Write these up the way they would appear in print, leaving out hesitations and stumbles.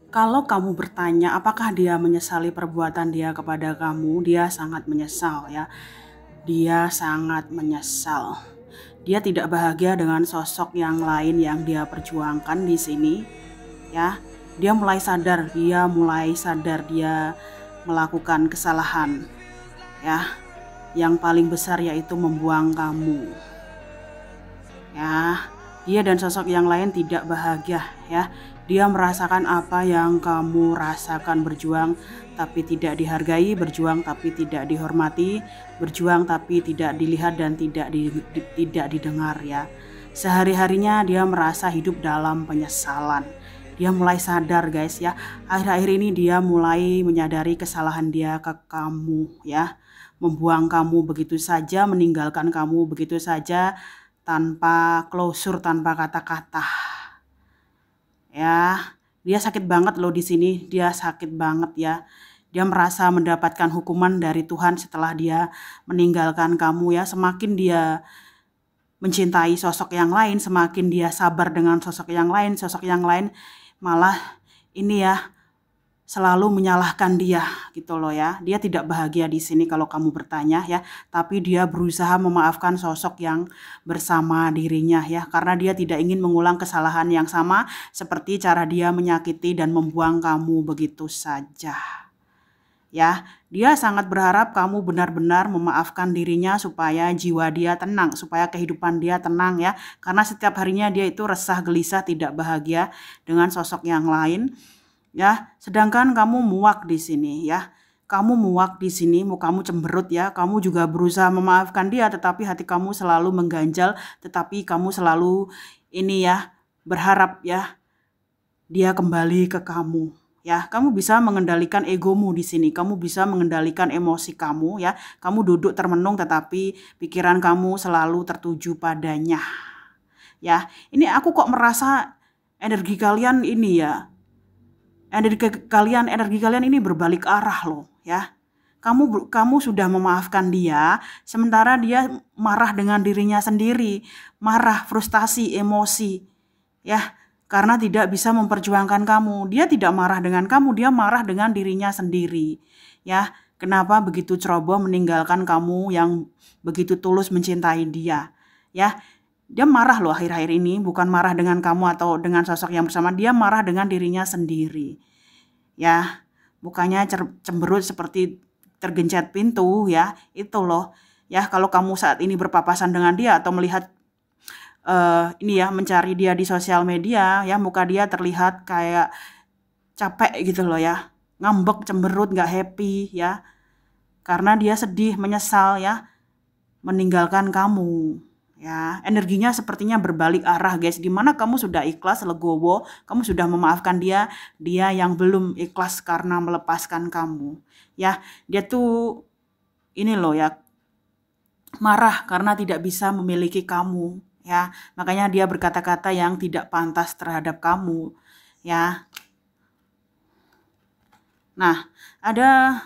Kalau kamu bertanya apakah dia menyesali perbuatan dia kepada kamu, dia sangat menyesal ya. Dia sangat menyesal. Dia tidak bahagia dengan sosok yang lain yang dia perjuangkan di sini ya. Dia mulai sadar dia melakukan kesalahan ya. Yang paling besar yaitu membuang kamu. Ya, dia dan sosok yang lain tidak bahagia ya. Dia merasakan apa yang kamu rasakan, berjuang tapi tidak dihargai, berjuang tapi tidak dihormati, berjuang tapi tidak dilihat dan tidak didengar ya. Sehari-harinya dia merasa hidup dalam penyesalan. Dia mulai sadar guys ya. Akhir-akhir ini dia mulai menyadari kesalahan dia ke kamu ya. Membuang kamu begitu saja, meninggalkan kamu begitu saja tanpa closure, tanpa kata-kata. Ya, dia sakit banget loh di sini. Dia sakit banget ya. Dia merasa mendapatkan hukuman dari Tuhan setelah dia meninggalkan kamu ya. Semakin dia mencintai sosok yang lain, semakin dia sabar dengan sosok yang lain malah ini ya selalu menyalahkan dia gitu loh ya. Dia tidak bahagia di sini kalau kamu bertanya ya, tapi dia berusaha memaafkan sosok yang bersama dirinya ya, karena dia tidak ingin mengulang kesalahan yang sama seperti cara dia menyakiti dan membuang kamu begitu saja. Ya, dia sangat berharap kamu benar-benar memaafkan dirinya supaya jiwa dia tenang, supaya kehidupan dia tenang ya. Karena setiap harinya dia itu resah, gelisah, tidak bahagia dengan sosok yang lain. Ya, sedangkan kamu muak di sini ya. Kamu muak di sini, mau kamu cemberut ya. Kamu juga berusaha memaafkan dia, tetapi hati kamu selalu mengganjal, tetapi kamu selalu ini ya, berharap ya dia kembali ke kamu. Ya, kamu bisa mengendalikan egomu di sini. Kamu bisa mengendalikan emosi kamu ya. Kamu duduk termenung tetapi pikiran kamu selalu tertuju padanya. Ya, ini aku kok merasa energi kalian ini ya. Energi kalian ini berbalik arah loh ya. Kamu sudah memaafkan dia, sementara dia marah dengan dirinya sendiri, marah, frustasi, emosi ya, karena tidak bisa memperjuangkan kamu. Dia tidak marah dengan kamu, dia marah dengan dirinya sendiri ya. Kenapa begitu ceroboh meninggalkan kamu yang begitu tulus mencintai dia ya. Dia marah loh akhir-akhir ini, bukan marah dengan kamu atau dengan sosok yang bersama, dia marah dengan dirinya sendiri ya. Mukanya cemberut seperti tergencet pintu ya, itu loh ya. Kalau kamu saat ini berpapasan dengan dia atau melihat ini ya, mencari dia di sosial media ya, muka dia terlihat kayak capek gitu loh ya, ngambek, cemberut, gak happy ya, karena dia sedih, menyesal ya meninggalkan kamu ya. Energinya sepertinya berbalik arah guys. Dimana kamu sudah ikhlas, legowo, kamu sudah memaafkan dia, dia yang belum ikhlas karena melepaskan kamu ya. Dia tuh ini loh ya, marah karena tidak bisa memiliki kamu ya. Makanya dia berkata-kata yang tidak pantas terhadap kamu ya. Nah, ada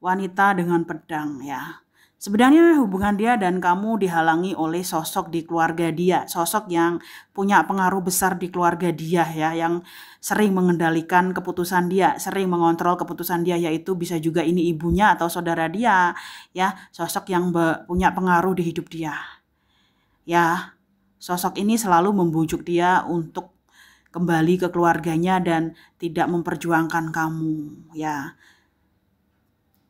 wanita dengan pedang ya. Sebenarnya hubungan dia dan kamu dihalangi oleh sosok di keluarga dia, sosok yang punya pengaruh besar di keluarga dia ya, yang sering mengendalikan keputusan dia, sering mengontrol keputusan dia, yaitu bisa juga ini ibunya atau saudara dia ya, sosok yang punya pengaruh di hidup dia. Ya, sosok ini selalu membujuk dia untuk kembali ke keluarganya dan tidak memperjuangkan kamu ya.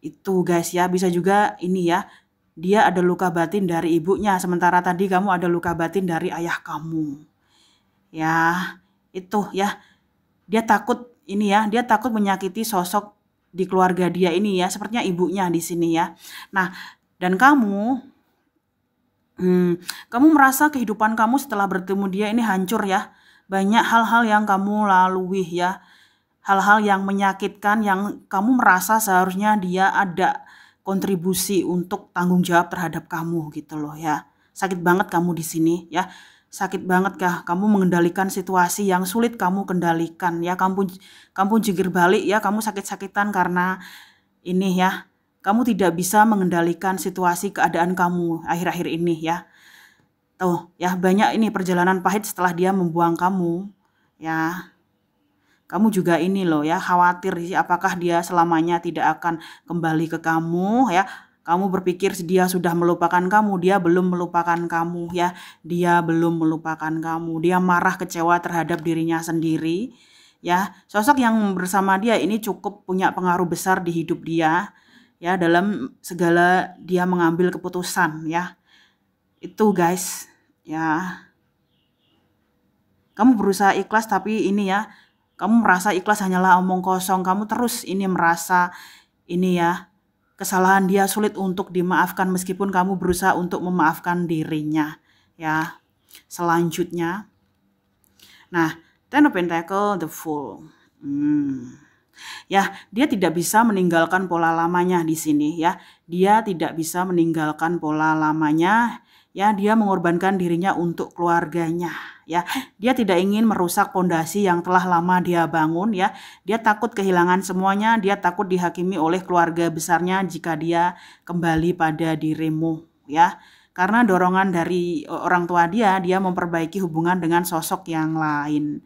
Itu guys ya, bisa juga ini ya, dia ada luka batin dari ibunya, sementara tadi kamu ada luka batin dari ayah kamu. Ya, itu ya. Dia takut ini ya, dia takut menyakiti sosok di keluarga dia ini ya, sepertinya ibunya di sini ya. Nah, dan kamu merasa kehidupan kamu setelah bertemu dia ini hancur ya. Banyak hal-hal yang kamu lalui ya. Hal-hal yang menyakitkan yang kamu merasa seharusnya dia ada kontribusi untuk tanggung jawab terhadap kamu gitu loh ya. Sakit banget kamu di sini ya. Sakit banget kah kamu mengendalikan situasi yang sulit kamu kendalikan ya. Kamu jungkir balik ya, kamu sakit-sakitan karena ini ya. Kamu tidak bisa mengendalikan situasi keadaan kamu akhir-akhir ini ya. Tuh ya, banyak ini perjalanan pahit setelah dia membuang kamu ya. kamu juga ini loh ya, khawatir sih apakah dia selamanya tidak akan kembali ke kamu ya. Kamu berpikir dia sudah melupakan kamu, dia belum melupakan kamu ya. Dia belum melupakan kamu. Dia marah, kecewa terhadap dirinya sendiri ya. Sosok yang bersama dia ini cukup punya pengaruh besar di hidup dia ya, dalam segala dia mengambil keputusan ya. Itu guys ya. Kamu berusaha ikhlas tapi ini ya, kamu merasa ikhlas hanyalah omong kosong. Kamu terus ini merasa ini ya, kesalahan dia sulit untuk dimaafkan meskipun kamu berusaha untuk memaafkan dirinya ya. Selanjutnya, nah, Ten of Pentacle, the Fool. Ya, dia tidak bisa meninggalkan pola lamanya di sini ya. Dia tidak bisa meninggalkan pola lamanya ya. Dia mengorbankan dirinya untuk keluarganya ya. Dia tidak ingin merusak pondasi yang telah lama dia bangun ya. Dia takut kehilangan semuanya. Dia takut dihakimi oleh keluarga besarnya jika dia kembali pada dirimu ya. Karena dorongan dari orang tua dia memperbaiki hubungan dengan sosok yang lain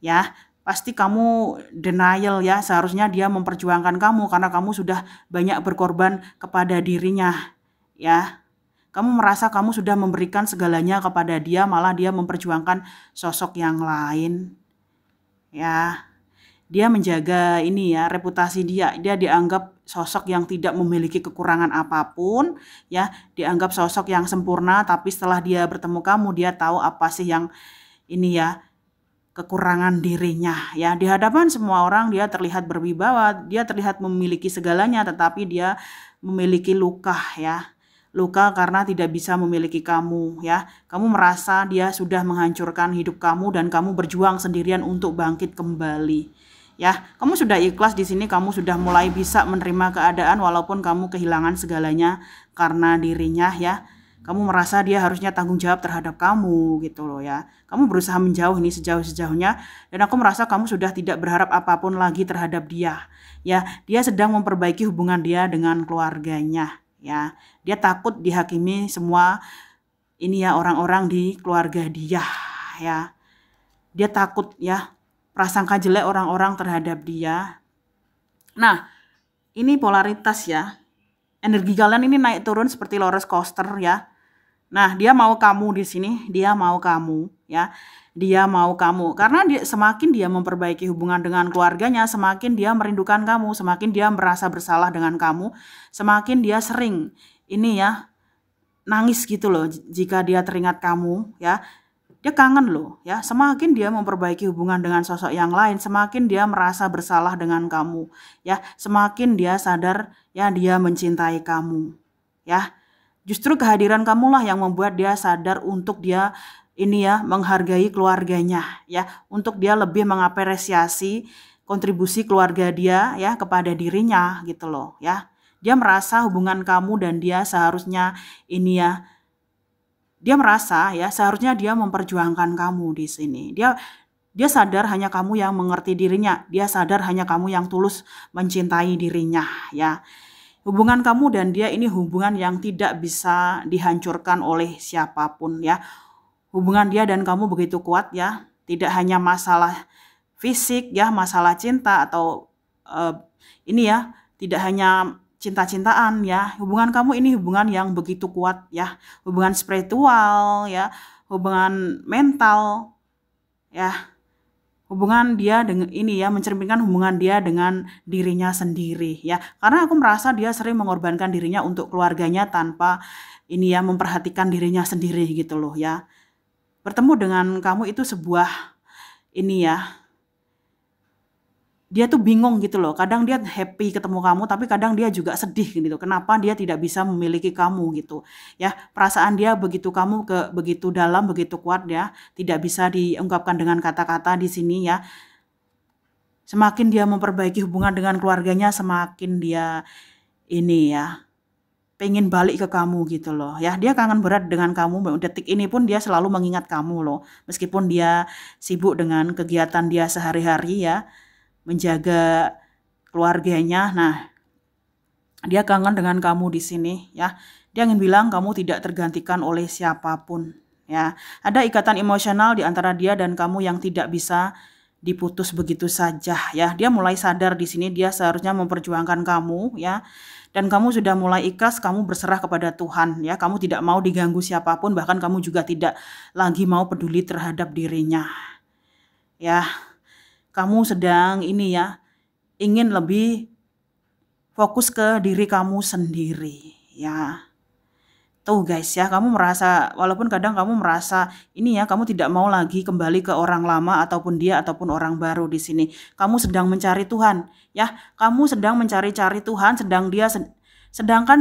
ya. Pasti kamu denial ya, seharusnya dia memperjuangkan kamu karena kamu sudah banyak berkorban kepada dirinya ya. Kamu merasa kamu sudah memberikan segalanya kepada dia, malah dia memperjuangkan sosok yang lain ya. Dia menjaga ini ya, reputasi dia. Dia dianggap sosok yang tidak memiliki kekurangan apapun ya. Dianggap sosok yang sempurna, tapi setelah dia bertemu kamu, dia tahu apa sih yang ini ya, kekurangan dirinya ya. Di hadapan semua orang dia terlihat berwibawa, dia terlihat memiliki segalanya, tetapi dia memiliki luka ya. Luka karena tidak bisa memiliki kamu ya. Kamu merasa dia sudah menghancurkan hidup kamu dan kamu berjuang sendirian untuk bangkit kembali ya. Kamu sudah ikhlas di sini, kamu sudah mulai bisa menerima keadaan walaupun kamu kehilangan segalanya karena dirinya ya. Kamu merasa dia harusnya tanggung jawab terhadap kamu gitu loh ya. Kamu berusaha menjauh ini sejauh-sejauhnya dan aku merasa kamu sudah tidak berharap apapun lagi terhadap dia ya. Dia sedang memperbaiki hubungan dia dengan keluarganya ya. Dia takut dihakimi semua ini ya, orang-orang di keluarga dia ya. Dia takut ya, prasangka jelek orang-orang terhadap dia. Nah, ini polaritas ya. Energi kalian ini naik turun seperti roller coaster ya. Nah, dia mau kamu di sini, dia mau kamu ya. Dia mau kamu karena semakin dia memperbaiki hubungan dengan keluarganya, semakin dia merindukan kamu, semakin dia merasa bersalah dengan kamu, semakin dia sering ini ya, nangis gitu loh jika dia teringat kamu ya. Dia kangen loh ya. Semakin dia memperbaiki hubungan dengan sosok yang lain, semakin dia merasa bersalah dengan kamu ya. Semakin dia sadar ya, dia mencintai kamu ya. Justru kehadiran kamulah yang membuat dia sadar untuk dia ini ya, menghargai keluarganya ya, untuk dia lebih mengapresiasi kontribusi keluarga dia ya kepada dirinya gitu loh ya. Dia merasa hubungan kamu dan dia seharusnya ini ya, dia merasa ya seharusnya dia memperjuangkan kamu di sini. Dia sadar hanya kamu yang mengerti dirinya. Dia sadar hanya kamu yang tulus mencintai dirinya ya. Hubungan kamu dan dia ini hubungan yang tidak bisa dihancurkan oleh siapapun ya. Hubungan dia dan kamu begitu kuat ya. Tidak hanya masalah fisik ya, masalah cinta atau ini ya, tidak hanya cinta-cintaan ya. Hubungan kamu ini hubungan yang begitu kuat ya. Hubungan spiritual ya, hubungan mental ya. Hubungan dia dengan ini ya, mencerminkan hubungan dia dengan dirinya sendiri ya. Karena aku merasa dia sering mengorbankan dirinya untuk keluarganya tanpa ini ya, memperhatikan dirinya sendiri gitu loh ya. Bertemu dengan kamu itu sebuah ini ya, dia tuh bingung gitu loh. Kadang dia happy ketemu kamu, tapi kadang dia juga sedih gitu. Kenapa dia tidak bisa memiliki kamu gitu ya. Perasaan dia begitu kamu begitu dalam, begitu kuat ya. Tidak bisa diungkapkan dengan kata-kata di sini ya. Semakin dia memperbaiki hubungan dengan keluarganya, semakin dia ini ya, pengen balik ke kamu gitu loh ya. Dia kangen berat dengan kamu. Detik ini pun dia selalu mengingat kamu loh. Meskipun dia sibuk dengan kegiatan dia sehari-hari ya, menjaga keluarganya. Nah, dia kangen dengan kamu di sini ya. Dia ingin bilang kamu tidak tergantikan oleh siapapun ya. Ada ikatan emosional di antara dia dan kamu yang tidak bisa diputus begitu saja ya. Dia mulai sadar di sini dia seharusnya memperjuangkan kamu ya. Dan kamu sudah mulai ikhlas, kamu berserah kepada Tuhan ya. Kamu tidak mau diganggu siapapun, bahkan kamu juga tidak lagi mau peduli terhadap dirinya. Ya. Kamu sedang ini ya, ingin lebih fokus ke diri kamu sendiri ya. Tuh guys ya, kamu merasa, walaupun kadang kamu merasa ini ya, kamu tidak mau lagi kembali ke orang lama ataupun dia ataupun orang baru di sini. Kamu sedang mencari Tuhan ya. Kamu sedang mencari-cari Tuhan, sedangkan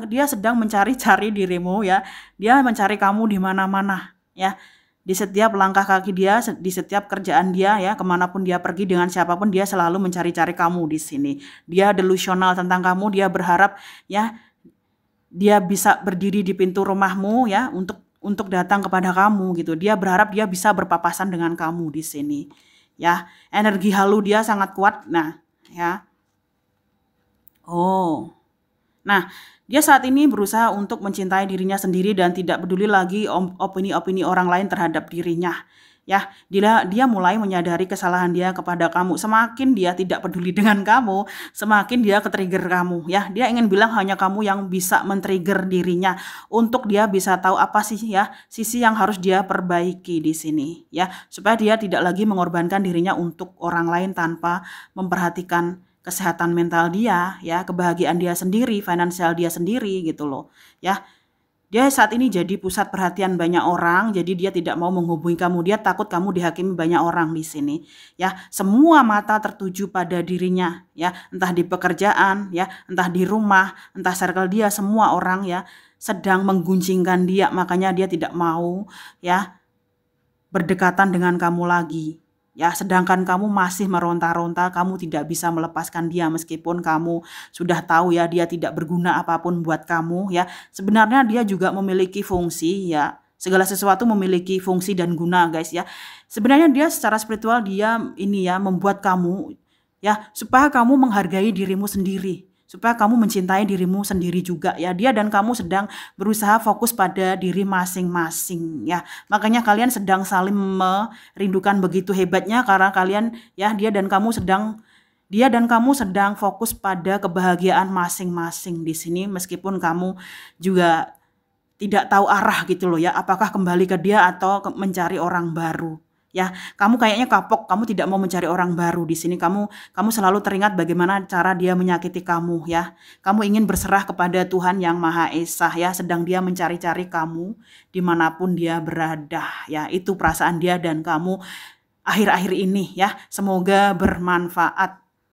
dia sedang mencari-cari dirimu ya. Dia mencari kamu di mana-mana ya. Di setiap langkah kaki dia, di setiap kerjaan dia ya, kemanapun dia pergi dengan siapapun dia selalu mencari-cari kamu di sini. Dia delusional tentang kamu, dia berharap ya dia bisa berdiri di pintu rumahmu ya untuk datang kepada kamu gitu. Dia berharap dia bisa berpapasan dengan kamu di sini. Ya, energi halu dia sangat kuat. Nah, ya. Oh. Nah, dia saat ini berusaha untuk mencintai dirinya sendiri dan tidak peduli lagi opini-opini orang lain terhadap dirinya. Ya, dia mulai menyadari kesalahan dia kepada kamu. Semakin dia tidak peduli dengan kamu, semakin dia ke-trigger kamu. Ya, dia ingin bilang hanya kamu yang bisa men-trigger dirinya untuk dia bisa tahu apa sih ya sisi yang harus dia perbaiki di sini. Ya, supaya dia tidak lagi mengorbankan dirinya untuk orang lain tanpa memperhatikan kesehatan mental dia, ya, kebahagiaan dia sendiri, finansial dia sendiri gitu loh. Ya. Dia saat ini jadi pusat perhatian banyak orang, jadi dia tidak mau menghubungi kamu, dia takut kamu dihakimi banyak orang di sini. Ya, semua mata tertuju pada dirinya, ya, entah di pekerjaan, ya, entah di rumah, entah circle dia, semua orang ya sedang mengguncingkan dia, makanya dia tidak mau ya berdekatan dengan kamu lagi. Ya, sedangkan kamu masih meronta-ronta, kamu tidak bisa melepaskan dia meskipun kamu sudah tahu ya dia tidak berguna apapun buat kamu ya. Sebenarnya dia juga memiliki fungsi ya. Segala sesuatu memiliki fungsi dan guna guys ya. Sebenarnya dia secara spiritual dia ini ya membuat kamu ya supaya kamu menghargai dirimu sendiri. Supaya kamu mencintai dirimu sendiri juga ya. Dia dan kamu sedang berusaha fokus pada diri masing-masing ya. Makanya kalian sedang saling merindukan begitu hebatnya karena kalian ya dia dan kamu sedang fokus pada kebahagiaan masing-masing di sini meskipun kamu juga tidak tahu arah gitu loh ya. Apakah kembali ke dia atau mencari orang baru. Ya, kamu kayaknya kapok, kamu tidak mau mencari orang baru di sini. Kamu selalu teringat bagaimana cara dia menyakiti kamu ya. Kamu ingin berserah kepada Tuhan yang Maha Esa ya, sedang dia mencari-cari kamu dimanapun dia berada ya. Itu perasaan dia dan kamu akhir-akhir ini ya. Semoga bermanfaat.